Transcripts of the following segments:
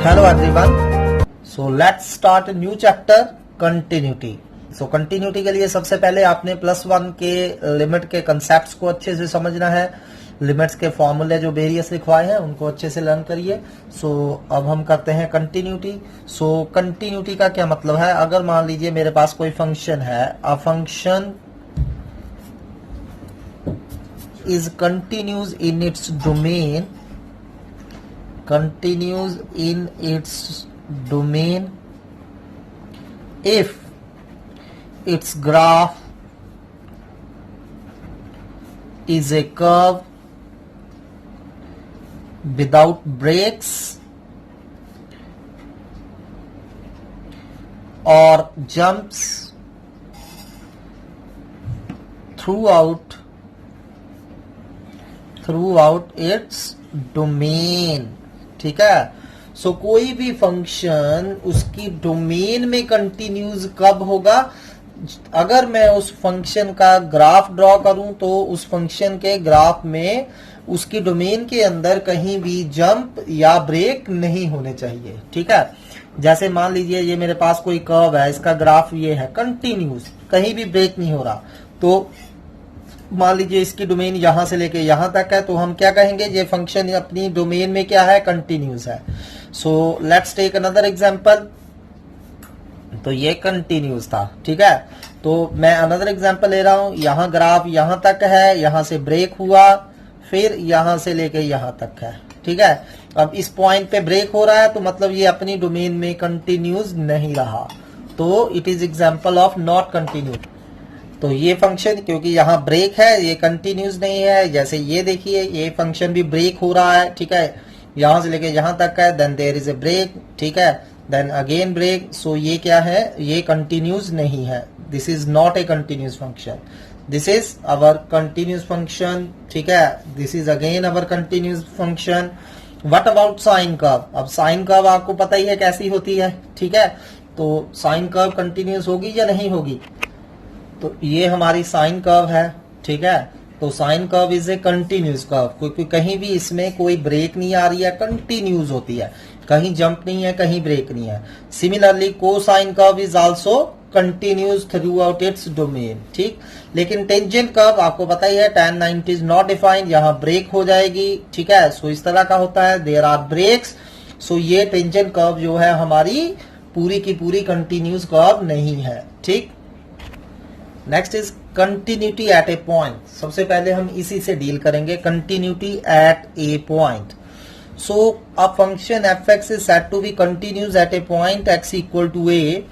Hello everyone. So let's start a new chapter, continuity. So continuity के लिए सबसे पहले आपने +1 के लिमिट के कंसेप्ट्स को अच्छे से समझना है. लिमिट्स के फॉर्मूले जो वेरियस लिखवाए हैं उनको अच्छे से लर्न करिए. सो अब हम करते हैं कंटिन्यूटी. सो कंटिन्यूटी का क्या मतलब है? अगर मान लीजिए मेरे पास कोई फंक्शन है, a function is continues in its domain, continues in its domain if its graph is a curve without breaks or jumps throughout its domain. ठीक है. सो कोई भी फंक्शन उसकी डोमेन में कंटिन्यूज कब होगा? अगर मैं उस फंक्शन का ग्राफ ड्रॉ करूं तो उस फंक्शन के ग्राफ में उसकी डोमेन के अंदर कहीं भी जंप या ब्रेक नहीं होने चाहिए. ठीक है. जैसे मान लीजिए ये मेरे पास कोई कर्व है, इसका ग्राफ ये है कंटिन्यूज, कहीं भी ब्रेक नहीं हो रहा. तो मान लीजिए इसकी डोमेन यहां से लेके यहां तक है, तो हम क्या कहेंगे? ये फंक्शन अपनी डोमेन में क्या है? कंटिन्यूस है. So let's take another example. तो ये कंटिन्यूस था. ठीक है. तो मैं अनदर एग्जांपल ले रहा हूं. यहां ग्राफ यहां तक है, यहां से ब्रेक हुआ, फिर यहां से लेके यहां तक है. ठीक है. अब इस पॉइंट पे ब्रेक हो रहा है, तो मतलब ये अपनी डोमेन में कंटिन्यूस नहीं रहा. तो it is example of not continuous. तो ये फंक्शन क्योंकि यहाँ ब्रेक है, ये कंटिन्यूस नहीं है. जैसे ये देखिए, ये फंक्शन भी ब्रेक हो रहा है. ठीक है. यहां से लेके यहां तक है, then there is a break. ठीक है. Then again break. सो ये क्या है? ये कंटिन्यूस नहीं है. This is not a continuous function. This is our continuous function. ठीक है. This is again our continuous function. What about sine curve? अब साइन कर्व आपको पता ही है कैसी होती है. ठीक है. तो साइन कर्व कंटिन्यूस होगी या नहीं होगी? तो ये हमारी साइन कर्व है. ठीक है. तो sine curve is a continuous curve, क्योंकि कहीं भी इसमें कोई ब्रेक नहीं आ रही है, कंटिन्यूस होती है, कहीं जंप नहीं है, कहीं ब्रेक नहीं है. Similarly cosine curve is also continuous through out its domain. ठीक. लेकिन टेंजेंट कर्व आपको पता ही है, tan 90 इज नॉट डिफाइंड, यहाँ ब्रेक हो जाएगी. ठीक है. सो इस तरह का होता है, देयर आर ब्रेक्स. सो ये टेंजेंट कर्व जो है हमारी पूरी की पूरी कंटिन्यूस कर्व नहीं है. ठीक. Next is continuity at a point. सबसे पहले हम इसी से डील करेंगे, continuity at a point. So a function f x is said to be continuous at a point x equal to ए,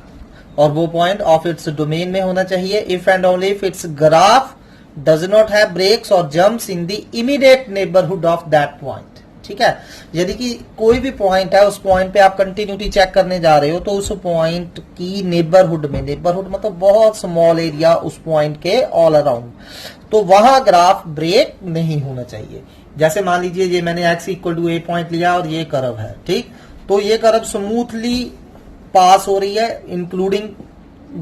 और वो पॉइंट ऑफ इट्स डोमेन में होना चाहिए if and only if its graph does not have breaks और jumps in the immediate neighbourhood of that point. ठीक है. यदि कि कोई भी पॉइंट है, उस पॉइंट पे आप कंटिन्यूटी चेक करने जा रहे हो, तो उस पॉइंट की नेबरहुड में, नेबरहुड मतलब बहुत स्मॉल एरिया उस पॉइंट के ऑल अराउंड, तो वहां ग्राफ ब्रेक नहीं होना चाहिए. जैसे मान लीजिए ये मैंने x equal to a point लिया और ये कर्व है. ठीक. तो ये कर्व स्मूथली पास हो रही है इंक्लूडिंग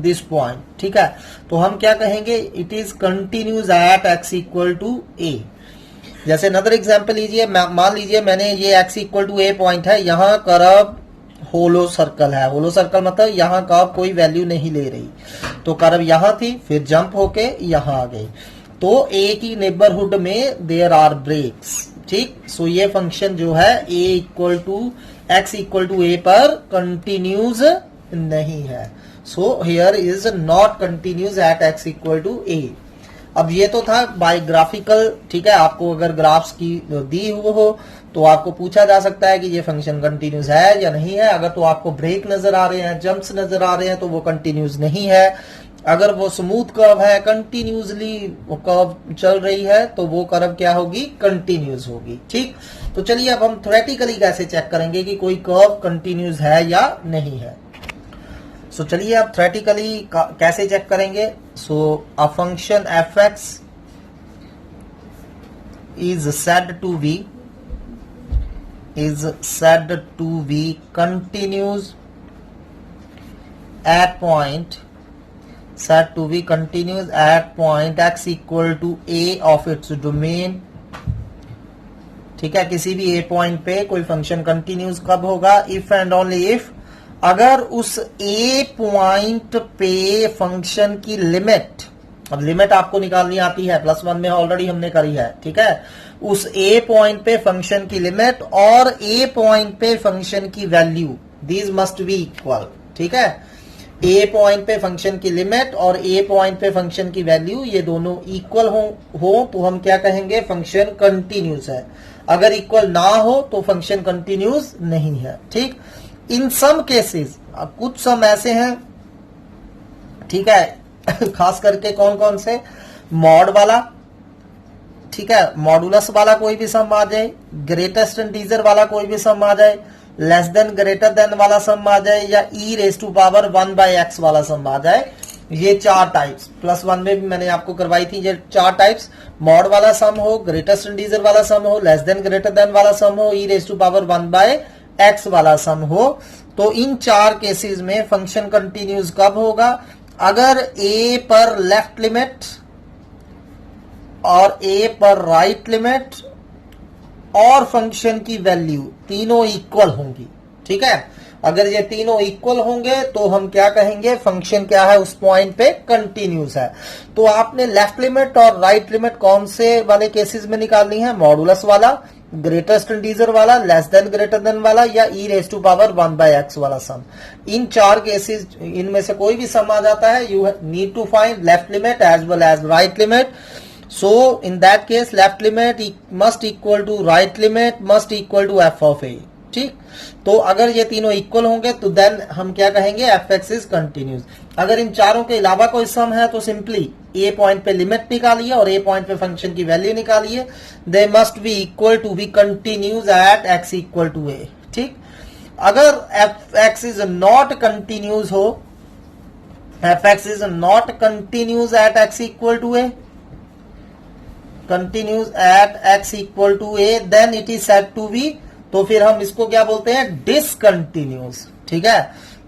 दिस पॉइंट. ठीक है. तो हम क्या कहेंगे? It is continuous at x equal to a. जैसे अनदर एग्जांपल लीजिए, मान लीजिए मैंने ये x equal to a point है, यहाँ कर्व होलो सर्कल है. होलो सर्कल मतलब यहाँ कर्व कोई वैल्यू नहीं ले रही. तो कर्व यहाँ थी, फिर जंप होके यहाँ आ गई, तो a की नेबरहुड में देयर आर ब्रेक्स. ठीक. सो ये फंक्शन जो है a equal to x equal to a पर कंटिन्यूज नहीं है. So here is not continuous at x equal to a. अब ये तो था बायोग्राफिकल. ठीक है. आपको अगर ग्राफ्स की दी हुई हो तो आपको पूछा जा सकता है कि ये फंक्शन कंटिन्यूस है या नहीं है. अगर तो आपको ब्रेक नजर आ रहे हैं, जंप्स नजर आ रहे हैं, तो वो कंटिन्यूस नहीं है. अगर वो स्मूथ कर्व है, कंटिन्यूसली कर्व चल रही है, तो वो कर्व क्या होगी? कंटिन्यूस होगी. ठीक. तो चलिए अब हम थ्योरेटिकली कैसे चेक करेंगे कि कोई कर्व कंटिन्यूस है या नहीं है. सो चलिए अब थ्योरेटिकली कैसे चेक करेंगे. So a function f x is said to be continuous at point set to be continuous at point x equal to a of its domain ठीक है, किसी भी ए पॉइंट पे कोई फंक्शन कंटिन्यूस कब होगा, इफ एंड ओनली इफ अगर उस ए पॉइंट पे फंक्शन की लिमिट, अब लिमिट आपको निकालनी आती है, +1 में ऑलरेडी हमने करी है, ठीक है, उस ए पॉइंट पे फंक्शन की लिमिट और ए पॉइंट पे फंक्शन की value, these must be equal, ठीक है, ए पॉइंट पे फंक्शन की लिमिट और ए पॉइंट पे फंक्शन की वैल्यू ये दोनों इक्वल हो तो हम क्या कहेंगे, फंक्शन कंटिन्यूस है। अगर इक्वल ना हो तो फंक्शन कंटिन्यूस नहीं है। ठीक, इन सम केसेस, कुछ सम ऐसे हैं, ठीक है, खास करके कौन कौन से, मॉड वाला, ठीक है, मॉडुलस वाला कोई भी सम आ जाए, ग्रेटेस्ट इंटीजर वाला कोई भी सम आ जाए, लेस देन ग्रेटर देन वाला सम आ जाए, या e⁻1/x वाला सम आ जाए, ये 4 टाइप्स +1 में भी मैंने आपको करवाई थी। ये 4 टाइप्स, मॉड वाला सम हो, ग्रेटेस्ट इंटीजर वाला सम हो, लेस देन ग्रेटर देन वाला सम हो, e⁻1/x वाला सम हो, तो इन 4 केसेस में फंक्शन कंटिन्यूस कब होगा, अगर a पर लेफ्ट लिमिट और a पर राइट लिमिट और फंक्शन की वैल्यू तीनों इक्वल होंगी। ठीक है, अगर ये तीनों इक्वल होंगे तो हम क्या कहेंगे, फंक्शन क्या है, उस पॉइंट पे कंटिन्यूस है। तो आपने लेफ्ट लिमिट और राइट लिमिट कौन से वाले केसेस में निकालनी है, मॉडुलस वाला, ग्रेटेस्ट इंटीजर वाला, लेस देन ग्रेटर देन वाला, या e⁻1/x वाला सम। इन 4 केसेस, इनमें से कोई भी सम आ जाता है, you need to find left limit as well as right limit. So in that case left limit must equal to right limit must equal to f of a। ठीक, तो अगर ये तीनों इक्वल होंगे तो देन हम क्या कहेंगे, fx is continuous। अगर इन चारों के अलावा कोई सम है तो सिंपली a पॉइंट पे लिमिट निकालिए और a पॉइंट पे फंक्शन की वैल्यू निकालिए, they must be equal to be continuous at x equal to a। ठीक, अगर fx इज नॉट कंटिन्यूस हो, fx is not continuous at x equal to a, continuous at x equal to a, then it is said to be, तो फिर हम इसको क्या बोलते हैं, डिसकंटिन्यूस। ठीक है,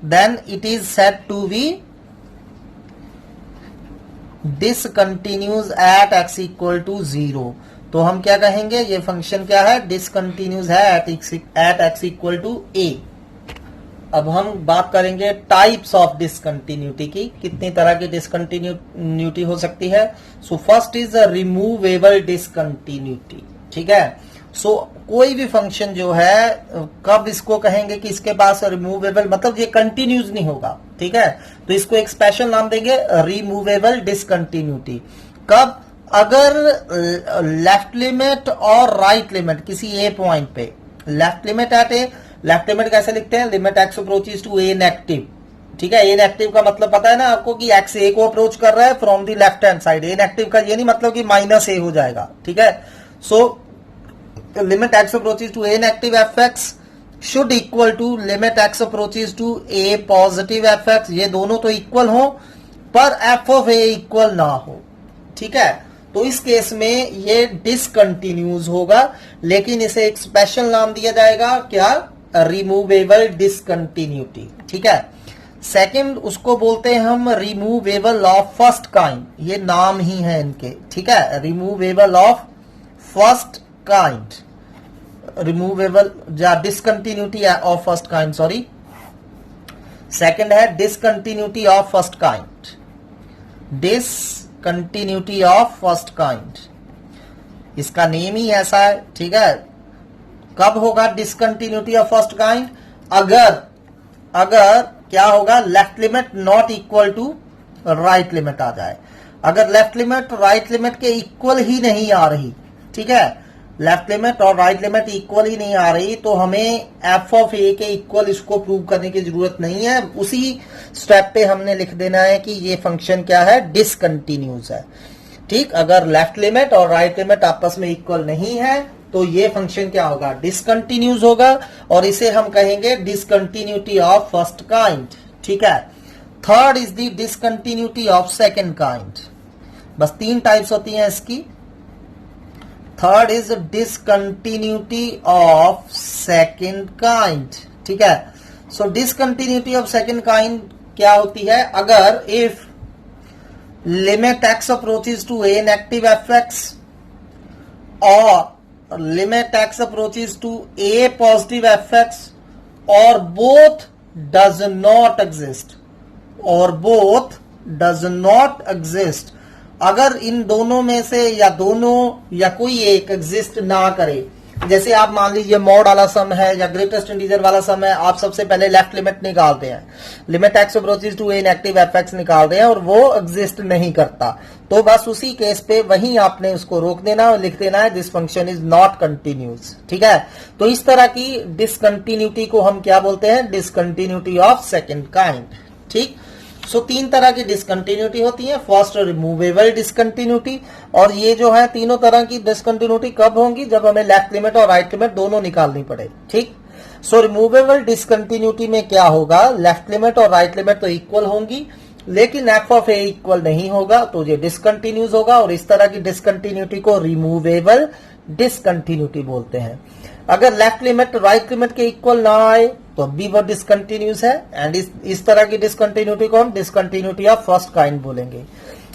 then it is said to be discontinuous at x equal to 0। तो हम क्या कहेंगे, ये फंक्शन क्या है, डिसकंटिन्यूस है at x equal to a। अब हम बात करेंगे टाइप्स ऑफ डिसकंटिन्यूटी की, कितनी तरह की डिसकंटिन्यूटी हो सकती है। So first is removable discontinuity. ठीक है, सो कोई भी फंक्शन जो है, कब इसको कहेंगे कि इसके पास रिमूवेबल, मतलब ये कंटिन्यूस नहीं होगा। ठीक है, तो इसको एक स्पेशल नाम देंगे, रिमूवेबल डिसकंटिन्यूटी। कब, अगर लेफ्ट लिमिट और राइट लिमिट किसी ए पॉइंट पे, left limit at a, left limit कैसे लिखते हैं, limit x approaches to a negative. ठीक है, a नेगेटिव का मतलब पता है ना आपको कि x a को अप्रोच कर रहा है from the left hand side. a negative का ये नहीं मतलब कि -a हो जाएगा। ठीक है, so limit x approaches to a negative fx should equal to limit x approaches to a positive fx। ये दोनों तो इक्वल हो पर f ऑफ a इक्वल ना हो। ठीक है, तो इस केस में ये डिसकंटिन्यूस होगा, लेकिन इसे एक स्पेशल नाम दिया जाएगा, क्या, रिमूवेबल डिसकंटिन्यूटी। ठीक है, सेकंड उसको बोलते हैं हम रिमूवेबल ऑफ फर्स्ट काइंड, ये नाम ही है इनके। ठीक है, removable of first kind, removable या discontinuity of first kind, sorry, second है discontinuity of first kind, discontinuity of first kind, इसका नेम ही ऐसा है। ठीक है, कब होगा डिसकंटिन्यूटी ऑफ फर्स्ट काइंड, अगर क्या होगा, left limit not equal to right limit आ जाए। अगर लेफ्ट लिमिट राइट लिमिट के इक्वल ही नहीं आ रही, ठीक है, लेफ्ट लिमिट और राइट लिमिट इक्वल ही नहीं आ रही, तो हमें f ऑफ a के इक्वल इसको प्रूव करने की जरूरत नहीं है। उसी स्टेप पे हमने लिख देना है कि ये फंक्शन क्या है, डिसकंटिन्यूस है। ठीक, अगर लेफ्ट लिमिट और राइट लिमिट आपस में इक्वल नहीं है तो ये फंक्शन क्या होगा, डिसकंटिन्यूस होगा, और इसे हम कहेंगे डिसकंटिन्यूटी ऑफ फर्स्ट काइंड। ठीक है, third is the discontinuity of second kind. बस 3 टाइप्स होती हैं इसकी। Third is discontinuity of second kind. ठीक है, so discontinuity of second kind क्या होती है, अगर if limit x approaches to a negative fx और limit x approaches to a positive fx or both does not exist, or both does not exist, अगर इन दोनों में से या दोनों या कोई एक एग्जिस्ट ना करे, जैसे आप मान लीजिए मॉड वाला सम है या ग्रेटेस्ट इंटीजर वाला सम है, आप सबसे पहले लेफ्ट लिमिट निकालते हैं, limit x approaches to a negative f x निकालते हैं और वो एग्जिस्ट नहीं करता, तो बस उसी केस पे वहीं आपने उसको रोक देना और लिख देना है this function is not continuous. ठीक है, तो इस तरह की डिसकंटिन्यूटी को हम क्या बोलते हैं, डिसकंटिन्यूटी ऑफ सेकेंड काइंड। ठीक, सो तीन तरह की डिसकंटिन्यूटी होती है, फर्स्ट रिमूवेबल डिसकंटिन्यूटी, और ये जो है तीनों तरह की डिसकंटिन्यूटी कब होंगी, जब हमें लेफ्ट लिमिट और राइट लिमिट दोनों निकालनी पड़े। ठीक, सो रिमूवेबल डिसकंटिन्यूटी में क्या होगा, लेफ्ट लिमिट और राइट लिमिट तो इक्वल होंगी लेकिन एफ ऑफ ए इक्वल नहीं होगा, तो ये डिसकंटिन्यूस होगा, और इस तरह की डिसकंटिन्यूटी को रिमूवेबल डिसकंटिन्यूटी बोलते हैं। अगर लेफ्ट लिमिट राइट लिमिट के इक्वल ना आए तो भी वो डिसकंटिन्यूस है, एंड इस तरह की डिसकंटिन्यूटी को हम डिसकंटिन्यूटी ऑफ फर्स्ट काइंड बोलेंगे।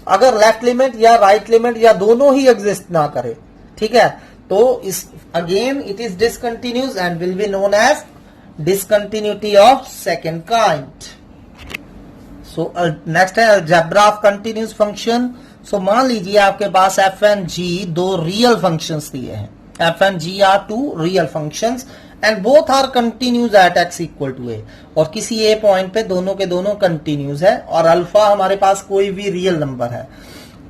अगर लेफ्ट लिमिट या राइट लिमिट या दोनों ही एग्जिस्ट ना करे, ठीक है, तो इस again it is discontinuous and will be known as discontinuity of second kind. So next है algebra of continuous function. So मान लीजिए आपके पास एफ एंड जी दो रियल फंक्शंस दिए हैं, F and G are two real functions and both are continuous at x equal to ए, और किसी a point पे दोनों के दोनों कंटिन्यूज है और अल्फा हमारे पास कोई भी रियल नंबर है,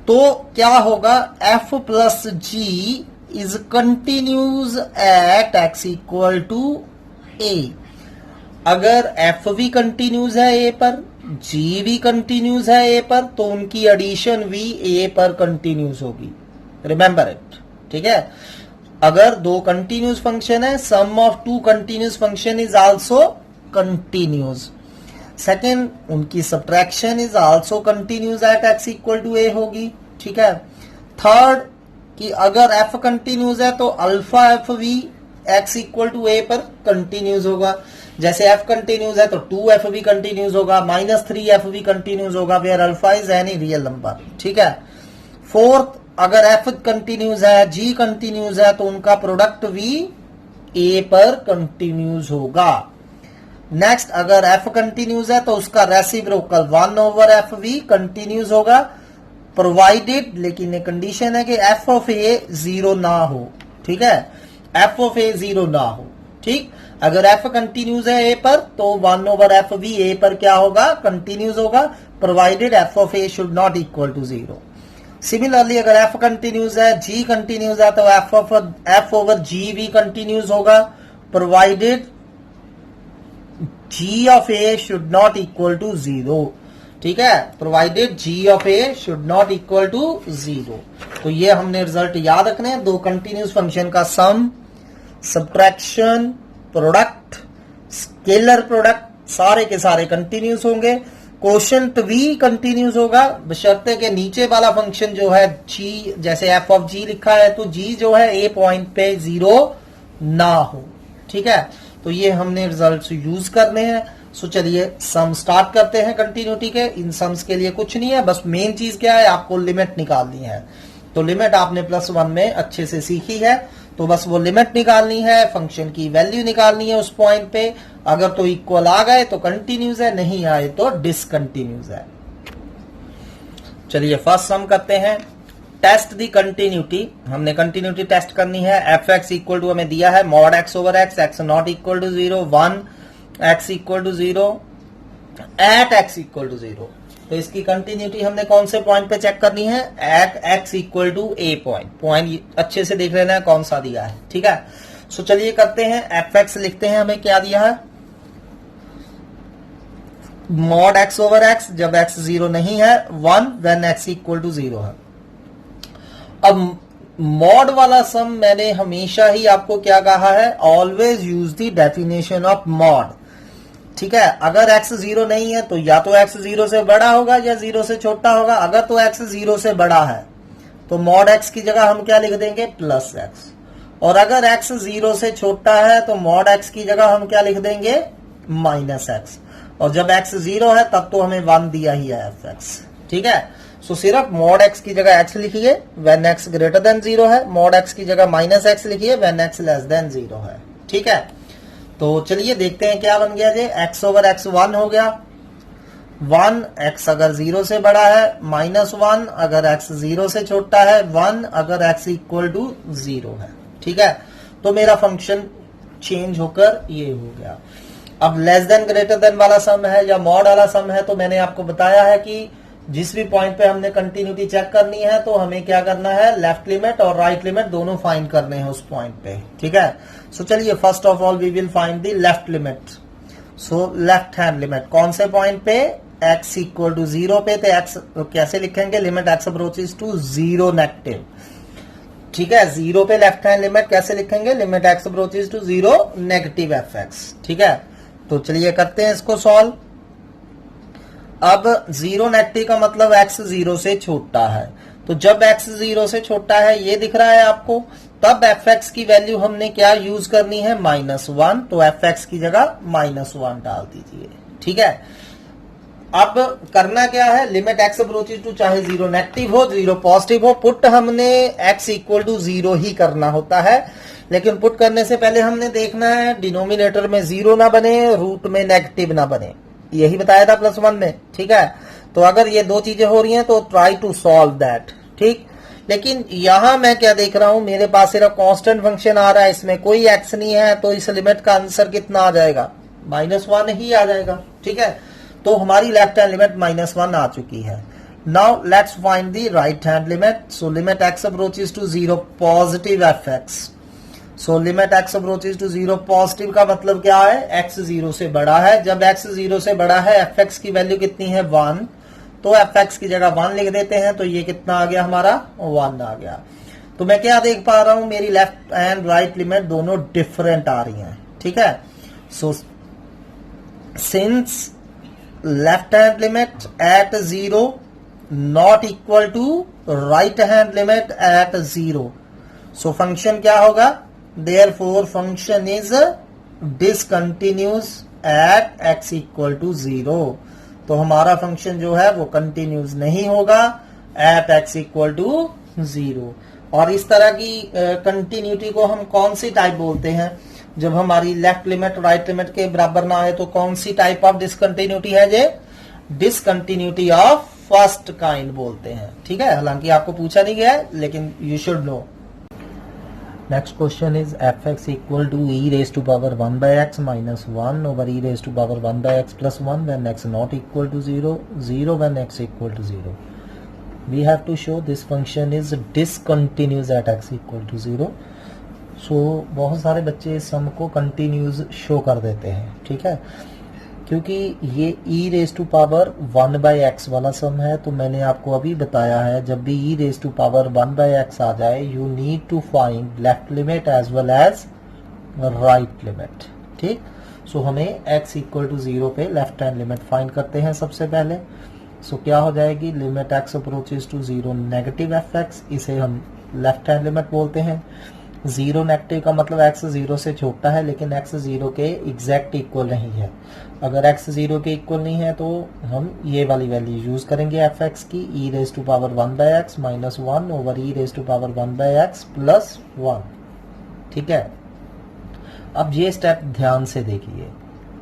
तो क्या होगा, F plus G is continuous at x equal to A. अगर एफ भी कंटिन्यूज है ए पर, जी भी कंटिन्यूज है ए पर, तो उनकी एडिशन भी ए पर कंटिन्यूज होगी, रिमेंबर इट। ठीक है, अगर दो कंटिन्यूस फंक्शन है, sum of two continuous function is also continuous. Second, उनकी subtraction is also continuous at x equal to A होगी। ठीक है, थर्ड कि अगर एफ कंटिन्यूस है तो अल्फा एफ भी एक्स इक्वल टू ए पर कंटिन्यूस होगा, जैसे एफ कंटिन्यूस है तो 2f भी कंटिन्यूस होगा, -3f भी कंटिन्यूस होगा, where alpha is any real number. ठीक है, फोर्थ, अगर एफ कंटिन्यूस है, जी कंटिन्यूस है, तो उनका प्रोडक्ट भी ए पर कंटिन्यूस होगा। नेक्स्ट, अगर एफ कंटिन्यूस है तो उसका रेसिप्रोकल 1/f भी कंटिन्यूस होगा, प्रोवाइडेड, लेकिन एक कंडीशन है कि एफ ऑफ ए जीरो ना हो। ठीक है, एफ ऑफ ए जीरो ना हो। ठीक, अगर एफ कंटिन्यूस है ए पर तो 1/f भी ए पर क्या होगा, कंटिन्यूस होगा, provided f of a should not equal to zero. Similarly अगर एफ कंटिन्यूस है, जी कंटिन्यूस है, तो एफ ओवर जी भी कंटिन्यूस होगा, provided g of a should not equal to zero. ठीक है, provided g of a should not equal to zero. तो ये हमने रिजल्ट याद रखने हैं, दो कंटिन्यूस फंक्शन का सम, सब्ट्रैक्शन, प्रोडक्ट, स्केलर प्रोडक्ट, सारे के सारे कंटिन्यूस होंगे, कोशेंट भी कंटिन्यूस होगा, बशर्ते के नीचे वाला फंक्शन जो है जी, जैसे एफ ऑफ जी लिखा है तो जी जो है ए पॉइंट पे जीरो ना हो। ठीक है, तो ये हमने रिजल्ट्स यूज करने हैं। सो चलिए सम स्टार्ट करते हैं कंटिन्यूटी के। इन सम्स के लिए कुछ नहीं है, बस मेन चीज क्या है, आपको लिमिट निकालनी है। तो लिमिट आपने +1 में अच्छे से सीखी है, तो बस वो लिमिट निकालनी है, फंक्शन की वैल्यू निकालनी है उस पॉइंट पे, अगर तो इक्वल आ गए तो कंटिन्यूस है, नहीं आए तो डिसकंटिन्यूस है। चलिए फर्स्ट सम करते हैं, टेस्ट दी कंटिन्यूटी। हमने कंटिन्यूटी टेस्ट करनी है, एफ एक्स इक्वल टू हमें दिया है mod x over x, x not equal to 0, 1 x equal to 0 at x equal to 0। तो इसकी कंटिन्यूटी हमने कौन से पॉइंट पे चेक करनी है, at x equal to a point. Point अच्छे से देख लेना है कौन सा दिया है। ठीक है, सो चलिए करते हैं, एफ एक्स लिखते हैं, हमें क्या दिया है, मॉड एक्स ओवर एक्स, जब एक्स 0 नहीं है, 1 व्हेन एक्स इक्वल टू 0 है। अब मॉड वाला सम मैंने हमेशा ही आपको क्या कहा है, always use the definition of mod. ठीक है, अगर x 0 नहीं है तो या तो x 0 से बड़ा होगा या 0 से छोटा होगा। अगर तो x 0 से बड़ा है तो मॉड x की जगह हम क्या लिख देंगे, +x, और अगर x 0 से छोटा है तो मॉड x की जगह हम क्या लिख देंगे, -x, और जब x 0 है तब तो हमें 1 दिया ही है fx। ठीक है, सो सिर्फ मॉड एक्स की जगह एक्स लिखिए व्हेन एक्स ग्रेटर देन 0 है, मॉड एक्स की जगह माइनस एक्स लिखिए व्हेन एक्स लेस देन 0 है। ठीक है, तो चलिए देखते हैं क्या बन गया जी। एक्स ओवर एक्स 1 हो गया, 1 एक्स अगर 0 से बड़ा है, -1 अगर एक्स 0 से छोटा है, 1 अगर एक्स इक्वल टू 0 है। ठीक है, तो मेरा फंक्शन चेंज होकर ये हो गया। अब लेस देन ग्रेटर देन वाला सम है या मॉड वाला सम है, तो मैंने आपको बताया है कि जिस भी पॉइंट पे हमने कंटिन्यूटी चेक करनी है तो हमें क्या करना है, लेफ्ट लिमिट और राइट लिमिट दोनों फाइंड करने हैं उस पॉइंट पे। ठीक है, सो चलिए first of all we will find the left limit. So left hand limit कौन से पॉइंट पे, x इक्वल टू 0 पे, तो x तो कैसे लिखेंगे, limit x approaches to 0 negative. ठीक है, 0 पे लेफ्ट हैंड लिमिट कैसे लिखेंगे, limit x approaches to 0 negative fx। ठीक है, तो चलिए करते हैं इसको सॉल्व। अब 0 नेगेटिव का मतलब x 0 से छोटा है, तो जब x 0 से छोटा है ये दिख रहा है आपको, तब fx की वैल्यू हमने क्या यूज करनी है, -1, तो fx की जगह -1 डाल दीजिए। ठीक है, अब करना क्या है, लिमिट x अप्रोचेस टू चाहे 0 नेगेटिव हो 0 पॉजिटिव हो, पुट हमने x इक्वल टू 0 ही करना होता है। लेकिन पुट करने से पहले हमने देखना है डिनोमिनेटर में 0 ना बने, रूट में नेगेटिव ना बने, यही बताया था +1 में। ठीक है, तो अगर ये दो चीजें हो रही हैं तो ट्राई टू सॉल्व दैट। ठीक, लेकिन यहां मैं क्या देख रहा हूं, मेरे पास सिर्फ कांस्टेंट फंक्शन आ रहा है, इसमें कोई x नहीं है, तो इस लिमिट का आंसर कितना आ जाएगा, -1 ही आ जाएगा। ठीक है, तो हमारी लेफ्ट हैंड लिमिट -1 आ चुकी है। Now let's find the right hand limit. So limit x approaches to 0 positive fx। So limit x approaches to 0 positive का मतलब क्या है, x 0 से बड़ा है। जब x 0 से बड़ा है, fx की वैल्यू कितनी है, 1, तो fx की जगह 1 लिख देते हैं, तो ये कितना आ गया हमारा, 1 आ गया। तो मैं क्या देख पा रहा हूं, मेरी लेफ्ट एंड राइट लिमिट दोनों डिफरेंट आ रही हैं। ठीक है, so since left hand limit at 0 not equal to right hand limit at 0, so function क्या होगा, therefore function is discontinuous at x equal to 0। तो हमारा फंक्शन जो है वो कंटिन्यूस नहीं होगा at x equal to 0। और इस तरह की कंटिन्यूटी को हम कौन सी टाइप बोलते हैं, जब हमारी लेफ्ट लिमिट राइट लिमिट के बराबर ना आए, तो कौन सी टाइप ऑफ डिसकंटिन्यूटी है जे, डिसकंटिन्यूटी ऑफ फर्स्ट काइंड बोलते हैं। ठीक है, हालांकि आपको पूछा नहीं गया है, लेकिन you should know. Next question is fx equal to e raised to power 1 by x minus 1 over e raised to power 1 by x plus 1 when x not equal to 0, 0 when x equal to 0. We have to show this function is discontinuous at x equal to 0. So बहुत सारे बच्चे इस सम को continues show कर देते हैं। ठीक है, क्योंकि ये e raise to power 1 by x वाला सम है, तो मैंने आपको अभी बताया है जब भी e raise to power 1 by X आ जाए, you need to find left limit as well as right limit. ठीक, सो हमें x इक्वल टू 0 पे लेफ्ट हैंड लिमिट फाइंड करते हैं सबसे पहले। सो क्या हो जाएगी, limit x approaches to 0 negative fx, इसे हम लेफ्ट हैंड लिमिट बोलते हैं। 0 नेगेटिव का मतलब x 0 से छोटा है, लेकिन x 0 के एग्जैक्ट इक्वल नहीं है। अगर x 0 के इक्वल नहीं है तो हम ये वाली वैल्यू यूज करेंगे fx की, e raise to power 1 by x minus 1 over e raise to power 1 by x plus 1। ठीक है, अब ये स्टेप ध्यान से देखिए,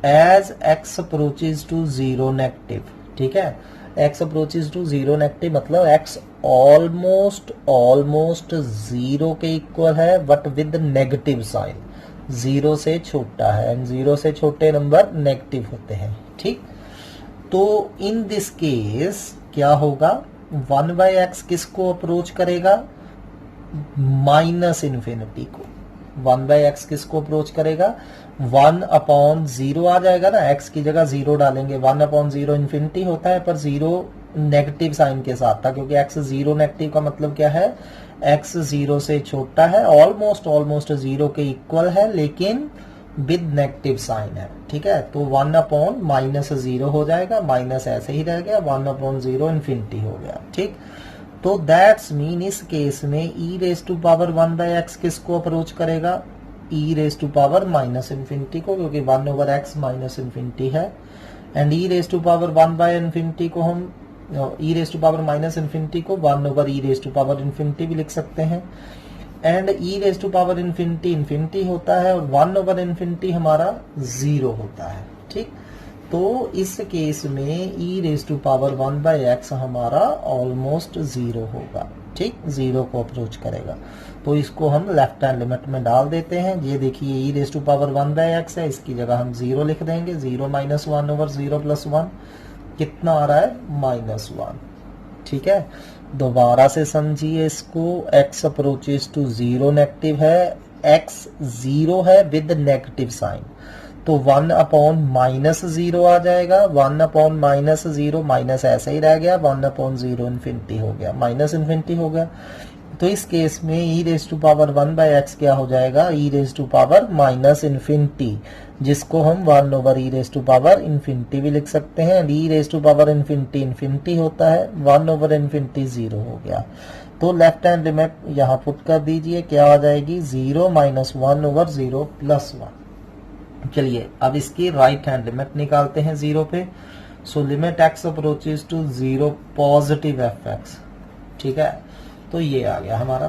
as x approaches to 0 negative. ठीक है, x अप्रोचेस टू 0 नेगेटिव मतलब x ऑलमोस्ट 0 के इक्वल है, बट विद नेगेटिव साइन, 0 से छोटा है, एंड 0 से छोटे नंबर नेगेटिव होते हैं। ठीक, तो इन दिस केस क्या होगा, 1 बाई एक्स किसको अप्रोच करेगा, माइनस इन्फिनिटी को। 1 बाई एक्स किसको अप्रोच करेगा, 1/0 आ जाएगा ना, x की जगह 0 डालेंगे, 1/0 इन्फिनिटी होता है, पर 0 नेगेटिव साइन के साथ था, क्योंकि x 0 नेगेटिव का मतलब क्या है, x 0 से छोटा है, ऑलमोस्ट 0 के इक्वल है, लेकिन विद नेगेटिव साइन है। ठीक है, तो 1/-0 हो जाएगा, माइनस ऐसे ही रह गया, 1/0 इन्फिनिटी हो गया। ठीक, तो दैट्स मीन इस केस में e raise to power 1 by X किसको अप्रोच करेगा, e raise to power minus infinity को, क्योंकि 1/x माइनस इन्फिनिटी है, and e raise to power 1 by infinity को हम E raise to power minus infinity को 1 over E raise to power infinity भी लिख सकते हैं, and E raise to power infinity infinity होता है और 1 ओवर इन्फिनिटी हमारा 0 होता है। ठीक, तो इस केस में E raise to power 1/x हमारा ऑलमोस्ट 0 होगा। ठीक, 0 को अप्रोच करेगा, तो इसको हम लेफ्ट हैंड लिमिट में डाल देते हैं। ये देखिए ई रेज टू पावर 1/x है, इसकी जगह हम 0 लिख देंगे। 0 - 1 ओवर 0 + 1 कितना आ रहा है, -1। ठीक है, दोबारा से समझिए इसको। x अप्रोचेस टू 0 नेगेटिव है, x 0 है विद नेगेटिव साइन, तो 1/-0 आ जाएगा। 1/-0 माइनस ऐसे ही रह गया, 1/0 इन्फिनिटी हो गया, माइनस इन्फिनिटी हो गया। तो इस केस में E raise to power 1/x क्या हो जाएगा, E raise to power minus infinity, जिसको हम 1 over E raise to power infinity भी लिख सकते हैं। E raise to power infinity infinity होता है, 1 ओवर इन्फिनिटी 0 हो गया। तो लेफ्ट हैंड लिमिट यहाँ पुट कर दीजिए, क्या आ जाएगी, 0 - 1 ओवर 0 + 1। चलिए अब इसकी राइट हैंड लिमिट निकालते हैं 0 पे। So limit x approaches to 0 positive fx। ठीक है, तो ये आ गया हमारा।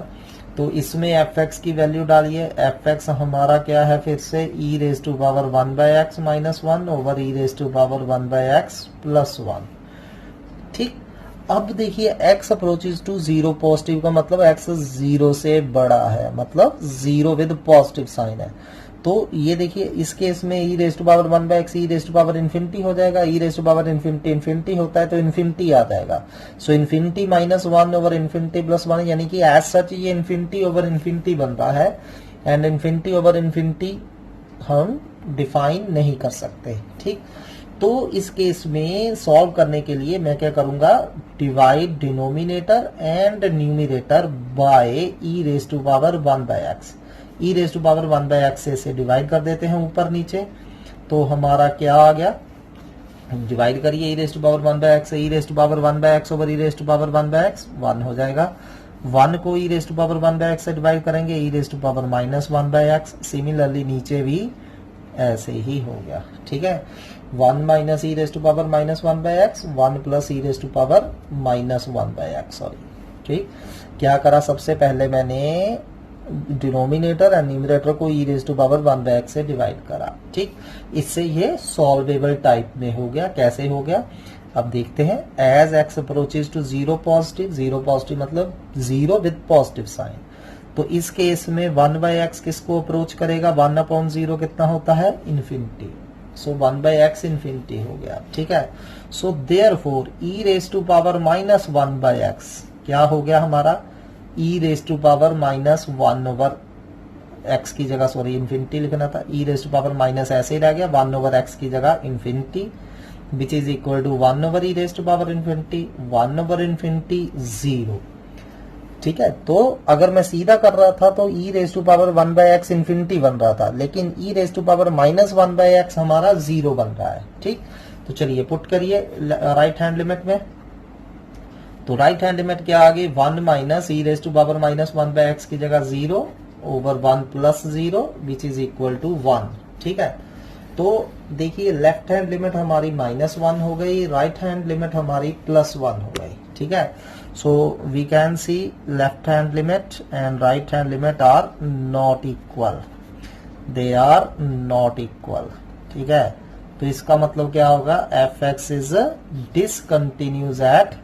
तो इसमें fx की वैल्यू डालिए। fx हमारा क्या है, फिर से e raise to power 1/x - 1 over e raise to power 1/x + 1। ठीक, अब देखिए x अप्रोचेस टू 0 पॉजिटिव का मतलब x 0 से बड़ा है, मतलब 0 विद पॉजिटिव साइन है। तो ये देखिए इस केस में E raise to power 1/x E raise to power infinity हो जाएगा। E raise to power infinity infinity होता है, तो इन्फिनिटी आ जाएगा। सो इन्फिनिटी -1 ओवर इन्फिनिटी + 1, यानी कि एज सच ये इन्फिनिटी ओवर इन्फिनिटी बन रहा है, एंड इन्फिनिटी ओवर इन्फिनिटी हम डिफाइन नहीं कर सकते। ठीक, तो इस केस में सॉल्व करने के लिए मैं क्या करूंगा, divide denominator and numerator by e raise to power 1/x। E raise to power 1/x से इसे डिवाइड कर देते हैं ऊपर नीचे, तो हमारा क्या आ गया, डिवाइड करिए ई रेज टू पावर 1/x से, E raise to power 1/x over E raise to power 1/x 1 हो जाएगा। 1 को ई रेज टू पावर 1/x से डिवाइड करेंगे, E raise to power -1/x। Similarly नीचे भी ऐसे ही हो गया। ठीक है, 1 - E raise to power -1/x, 1 + E raise to power -1/x, sorry. ठीक, क्या करा, सबसे पहले मैंने डिनोमिनेटर एंड न्यूमरेटर को ई रेज टू पावर 1/x से डिवाइड करा। ठीक, इससे ये सॉल्वेबल टाइप में हो गया। कैसे हो गया, अब देखते हैं। As x approaches to 0 positive, 0 positive मतलब 0 विद पॉजिटिव साइन, तो इस केस में 1/x किसको अप्रोच करेगा, 1/0 कितना होता है, इन्फिनिटी। सो 1/x इन्फिनिटी हो गया। ठीक है, so therefore E raise to power -1/x क्या हो गया हमारा, E raise to power -1 over x की जगह, सॉरी इन्फिनिटी लिखना था, E raise to power minus ऐसे ही रह गया, 1 ओवर x की जगह infinity, which is equal to 1 over E raise to power infinity, 1 over infinity 0। ठीक है, तो अगर मैं सीधा कर रहा था तो E raise to power 1/x infinity बन रहा था, लेकिन ई रेज टू पावर -1/x हमारा 0 बन रहा है। ठीक, तो चलिए पुट करिए राइट हैंड लिमिट में। तो राइट हैंड लिमिट क्या आ गई, 1 - E raise to power -1/x की जगह 0 over 1 + 0 which is equal to 1। ठीक है, तो देखिए लेफ्ट हैंड लिमिट हमारी -1 हो गई, राइट हैंड लिमिट हमारी +1 हो गई। ठीक है, so we can see left hand limit and right hand limit are not equal, they are not equal. ठीक है, तो इसका मतलब क्या होगा, fx is discontinuous at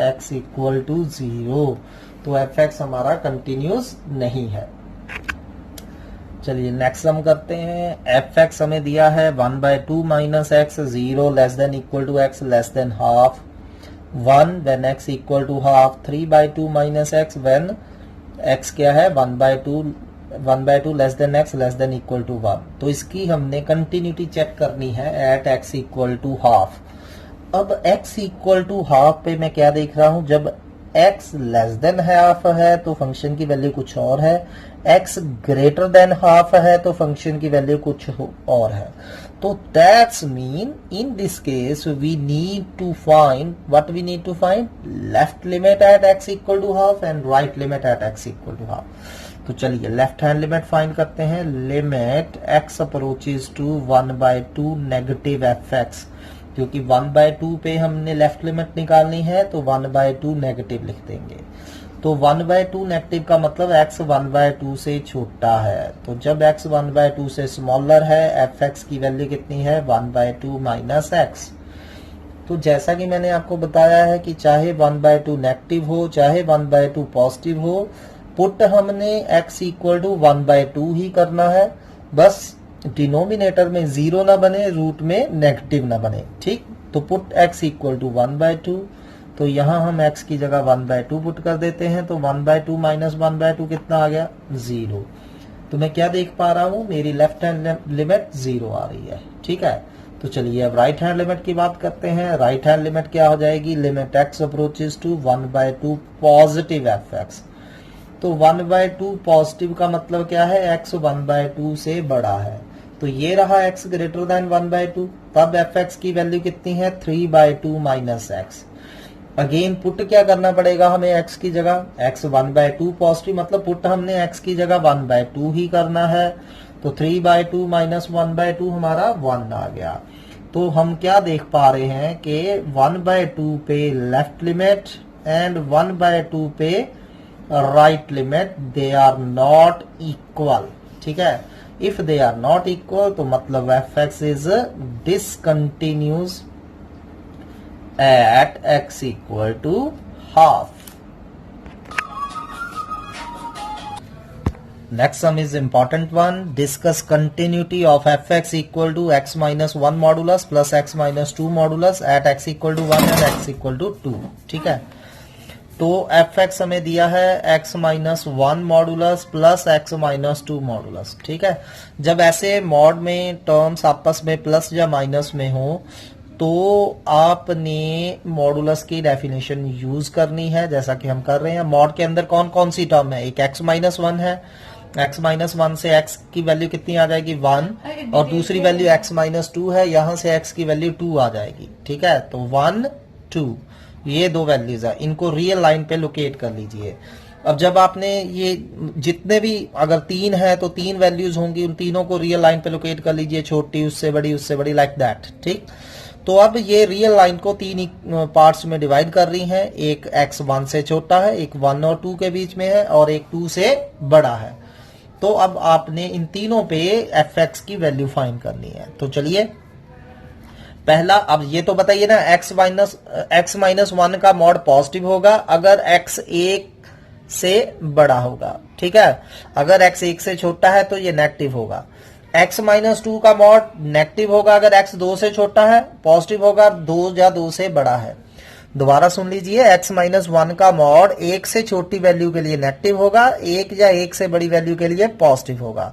x equal to 0, तो fx हमारा कंटिन्यूस नहीं है। चलिए नेक्स्ट हम करते हैं। fx हमें दिया है 1/2 - x 0 less than equal to x less than half, 1 when x equal to half, 3/2 - x when x क्या है 1/2 less than x less than equal to 1। तो इसकी हमने कंटिन्यूटी चेक करनी है at x equal to half. अब x equal to half पे मैं क्या देख रहा हूं, जब x लेस देन हाफ है तो फंक्शन की वैल्यू कुछ और है, x ग्रेटर देन हाफ है तो फंक्शन की वैल्यू कुछ और है। तो that's mean in this case we need to find what we need to find left limit at x equal to half and right limit at x equal to half. तो चलिए left hand limit find करते हैं। Limit x approaches to 1/2 negative fx, क्योंकि 1/2 पे हमने left limit निकालनी है तो 1/2 नेगेटिव लिख देंगे। तो 1/2 नेगेटिव का मतलब x 1/2 से छोटा है। तो जब x 1/2 से स्मॉलर है fx की वैल्यू कितनी है 1/2 माइनस x। तो जैसा कि मैंने आपको बताया है कि चाहे 1/2 नेगेटिव हो चाहे 1/2 पॉजिटिव हो, पुट हमने x इक्वल टू 1/2 ही करना है, बस डिनोमिनेटर में 0 ना बने, रूट में नेगेटिव ना बने। ठीक, तो पुट x इक्वल टू 1/2, तो यहां हम x की जगह 1/2 पुट कर देते हैं। तो 1/2 माइनस 1/2 कितना आ गया 0। तो मैं क्या देख पा रहा हूं, मेरी लेफ्ट हैंड लिमिट 0 आ रही है। ठीक है, तो चलिए अब राइट हैंड लिमिट की बात करते हैं। राइट हैंड लिमिट क्या हो जाएगी, limit x approaches to 1/2 positive fx। तो 1/2 पॉजिटिव का मतलब क्या है, x 1/2 से बड़ा है। तो ये रहा x ग्रेटर देन 1/2, तब fx की वैल्यू कितनी है 3/2 माइनस x। अगेन पुट क्या करना पड़ेगा हमें x की जगह, x 1/2 पॉजिटिव मतलब पुट हमने x की जगह 1/2 ही करना है। तो 3/2 माइनस 1/2 हमारा 1 आ गया। तो हम क्या देख पा रहे हैं कि 1/2 पे लेफ्ट लिमिट एंड 1/2 पे right limit they are not equal. ठीक है, if they are not equal तो मतलब fx is discontinuous at x equal to half. Next sum is important one. Discuss continuity of fx equal to x minus 1 modulus plus x minus 2 modulus at x equal to 1 and x equal to 2. ठीक है, तो fx हमें दिया है x minus 1 modulus plus x minus 2 modulus. ठीक है, जब ऐसे मॉड में टर्म्स आपस में प्लस या माइनस में हो तो आपने मॉडुलस की डेफिनेशन यूज करनी है, जैसा कि हम कर रहे हैं। मॉड के अंदर कौन कौन सी टर्म है, एक x माइनस 1 है, x माइनस 1 से x की वैल्यू कितनी आ जाएगी 1, और दूसरी वैल्यू x माइनस 2 है, यहां से x की वैल्यू 2 आ जाएगी। ठीक है, तो 1 2 ये दो वैल्यूज है, इनको रियल लाइन पे लोकेट कर लीजिए। अब जब आपने ये जितने भी अगर 3 है तो 3 वैल्यूज होंगी, उन तीनों को रियल लाइन पे लोकेट कर लीजिए, छोटी उससे बड़ी लाइक दैट। ठीक, तो अब ये रियल लाइन को 3 पार्ट्स में डिवाइड कर रही हैं। एक x 1 से छोटा है, एक 1 और 2 के बीच में है, और एक 2 से बड़ा है। तो अब आपने इन तीनों पे fx की वैल्यू फाइंड करनी है। तो चलिए पहला, अब ये तो बताइए ना x माइनस 1 का मॉड पॉजिटिव होगा अगर x 1 से बड़ा होगा। ठीक है, अगर x 1 से छोटा है तो ये नेगेटिव होगा। x माइनस 2 का मॉड नेगेटिव होगा अगर x 2 से छोटा है, पॉजिटिव होगा 2 या 2 से बड़ा है। दोबारा सुन लीजिए, x माइनस 1 का मॉड 1 से छोटी वैल्यू के लिए नेगेटिव होगा, 1 या 1 से बड़ी वैल्यू के लिए पॉजिटिव होगा।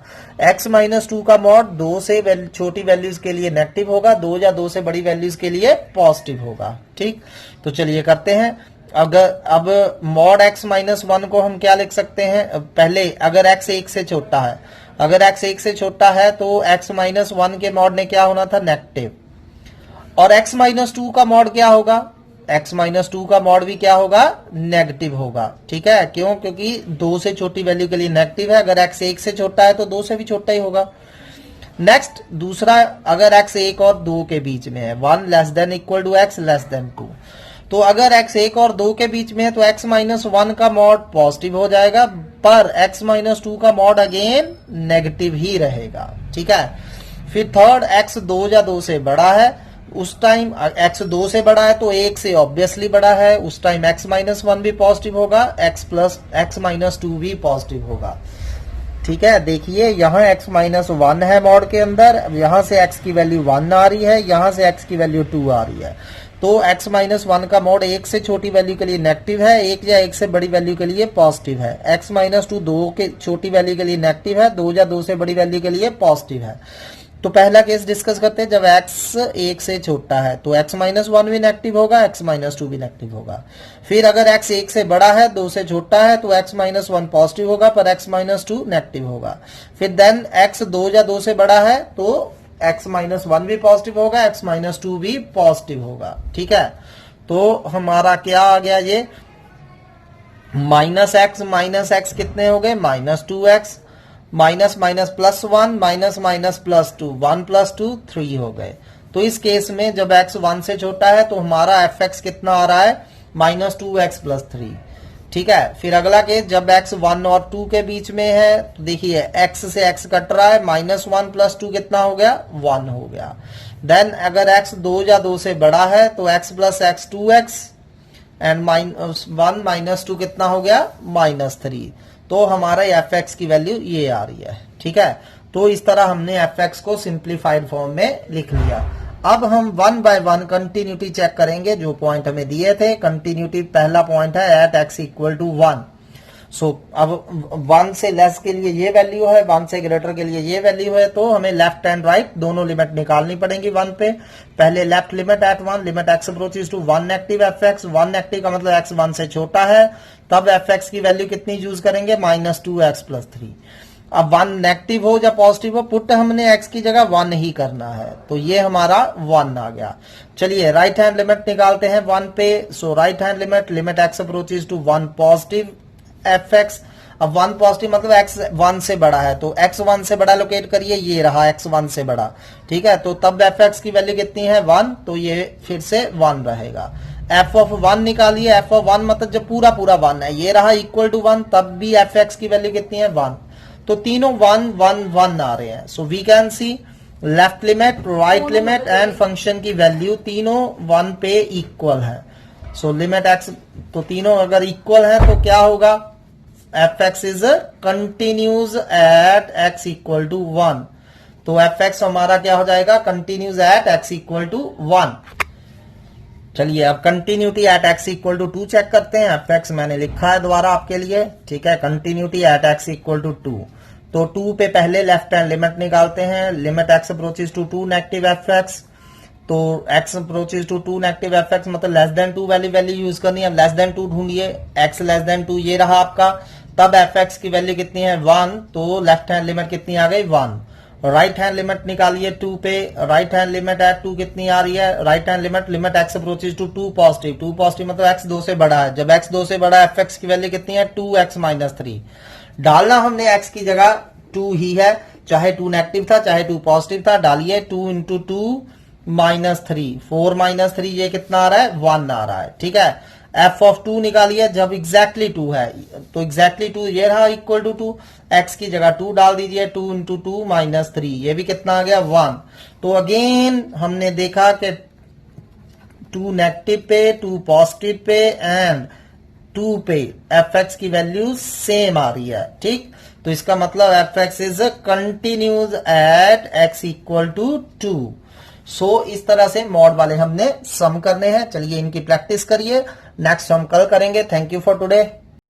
x माइनस 2 का मॉड 2 से छोटी वैल्यूज के लिए नेगेटिव होगा, 2 या 2 से बड़ी वैल्यूज के लिए पॉजिटिव होगा। ठीक, तो चलिए करते हैं। अगर अब मॉड x माइनस 1 को हम क्या लिख सकते हैं, पहले अगर x 1 से छोटा है, अगर x 1 से छोटा है तो x माइनस 1 के मॉड ने क्या होना था नेगेटिव, और x माइनस 2 का मॉड क्या होगा, x माइनस 2 का मॉड भी क्या होगा नेगेटिव होगा। ठीक है, क्यों, क्योंकि 2 से छोटी वैल्यू के लिए नेगेटिव है, अगर x 1 से छोटा है तो 2 से भी छोटा ही होगा। नेक्स्ट दूसरा, अगर x 1 और 2 के बीच में है, 1 less than equal to x less than 2, तो अगर x 1 और 2 के बीच में है तो x माइनस 1 का मॉड पॉजिटिव हो जाएगा, पर x माइनस 2 का मॉड अगेन नेगेटिव ही रहेगा। ठीक है, फिर थर्ड, x 2 या 2 से बड़ा है, उस टाइम x 2 से बड़ा है तो 1 से ऑब्वियसली बड़ा है, उस टाइम x माइनस 1 भी पॉजिटिव होगा, x माइनस 2 भी पॉजिटिव होगा। ठीक है, देखिए यहाँ x माइनस 1 है मॉड के अंदर, यहां से x की वैल्यू 1 आ रही है, यहां से x की वैल्यू 2 आ रही है। तो x माइनस 1 का मॉड 1 से छोटी वैल्यू के लिए नेगेटिव है, 1 या 1 से बड़ी वैल्यू के लिए पॉजिटिव है। x माइनस 2 2 के छोटी वैल्यू के लिए नेगेटिव है, 2 या 2 से बड़ी वैल्यू के लिए पॉजिटिव है। तो पहला केस डिस्कस करते हैं, जब x 1 से छोटा है तो x माइनस 1 भी नेगेटिव होगा, x माइनस 2 भी नेगेटिव होगा। फिर अगर x 1 से बड़ा है, 2 से छोटा है तो x माइनस 1 पॉजिटिव होगा पर x माइनस 2 नेगेटिव होगा। फिर देन x 2 या 2 से बड़ा है तो x माइनस 1 भी पॉजिटिव होगा, x माइनस 2 भी पॉजिटिव होगा। ठीक है, तो हमारा क्या आ गया, ये माइनस एक्स कितने हो गए, minus 2x, minus minus plus 1, minus minus plus 2, 1 plus 2 3 हो गए। तो इस केस में जब x 1 से छोटा है तो हमारा fx कितना आ रहा है, माइनस 2x प्लस 3। ठीक है, फिर अगला केस जब x 1 और 2 के बीच में है तो देखिए x से x कट रहा है, माइनस 1 प्लस 2 कितना हो गया, 1 हो गया। देन अगर x 2 या 2 से बड़ा है तो x plus x 2x and minus 1 minus 2 कितना हो गया, माइनस 3। तो हमारा fx की वैल्यू ये आ रही है। ठीक है, तो इस तरह हमने fx को सिंप्लीफाइड फॉर्म में लिख लिया। अब हम 1 बाय 1 कंटिन्यूटी चेक करेंगे, जो पॉइंट हमें दिए थे। कंटिन्यूटी पहला पॉइंट है एट x इक्वल टू 1। सो अब 1 से लेस के लिए ये वैल्यू है, 1 से ग्रेटर के लिए ये वैल्यू है, तो हमें लेफ्ट एंड राइट दोनों लिमिट निकालनी पड़ेंगी 1 पे। पहले left limit at 1, limit x approaches to 1 negative fx, 1 negative का मतलब x 1 से छोटा है, तब fx की वैल्यू कितनी यूज करेंगे, माइनस 2x प्लस 3। अब 1 नेगेटिव हो या पॉजिटिव हो, पुट हमने x की जगह 1 ही करना है, तो ये हमारा 1 आ गया। चलिए राइट हैंड लिमिट निकालते हैं 1 पे। So right hand limit, limit x approaches to 1 positive fx। अब 1 पॉजिटिव मतलब x 1 से बड़ा है, तो x 1 से बड़ा लोकेट करिए, ये रहा x 1 से बड़ा। ठीक है, तो तब fx की वैल्यू कितनी है, 1, तो ये फिर से 1 रहेगा। f ऑफ 1 निकालिए, f ऑफ 1 मतलब जब पूरा पूरा 1 है, ये रहा इक्वल टू 1, तब भी fx की वैल्यू कितनी है, 1। तो तीनों 1 1 1 आ रहे हैं। So we can see left limit, right limit and function की वैल्यू तीनों 1 पे इक्वल है। सो लिमिट x, तो तीनों अगर इक्वल है तो क्या होगा, fx is continuous at x equal to 1। तो fx हमारा क्या हो जाएगा, continuous at x equal to 1। चलिए अब continuity at x equal to 2 check करते हैं। fx मैंने लिखा है दोबारा आपके लिए। ठीक है, continuity at x equal to 2। तो 2 पे पहले लेफ्ट हैंड लिमिट निकालते हैं। Limit x approaches to 2 negative fx, तो x approaches to 2 negative fx मतलब लेस देन 2 वैल्यू यूज करनी है। लेस देन 2 ढूंढिए, x लेस देन 2 ये रहा आपका, तब fx की वैल्यू कितनी है, 1। तो लेफ्ट हैंड लिमिट कितनी आ गई, 1। राइट हैंड लिमिट निकालिए 2 पे। राइट हैंड लिमिट एट 2 कितनी आ रही है, right hand limit, limit x approaches to 2 positive. 2 positive मतलब x 2 से बड़ा है, जब x 2 से बड़ा है fx की वैल्यू कितनी है, 2x माइनस 3। डालना हमने x की जगह 2 ही है, चाहे 2 नेगेटिव था चाहे 2 पॉजिटिव था, डालिए 2 इंटू 2 माइनस 3, 4 माइनस 3 ये कितना आ रहा है, 1 आ रहा है। ठीक है, f ऑफ 2 निकालिए जब एग्जैक्टली 2 है, तो एग्जैक्टली 2 ये रहा इक्वल टू 2, x की जगह 2 डाल दीजिए, 2 इंटू 2 माइनस 3, ये भी कितना आ गया, 1। तो अगेन हमने देखा कि 2 नेगेटिव पे, 2 पॉजिटिव पे एंड 2 पे fx की वैल्यू सेम आ रही है। ठीक, तो इसका मतलब fx is continuous at x equal to 2। So इस तरह से मॉड वाले हमने सम करने हैं। चलिए इनकी प्रैक्टिस करिए, नेक्स्ट हम कल करेंगे। Thank you for today.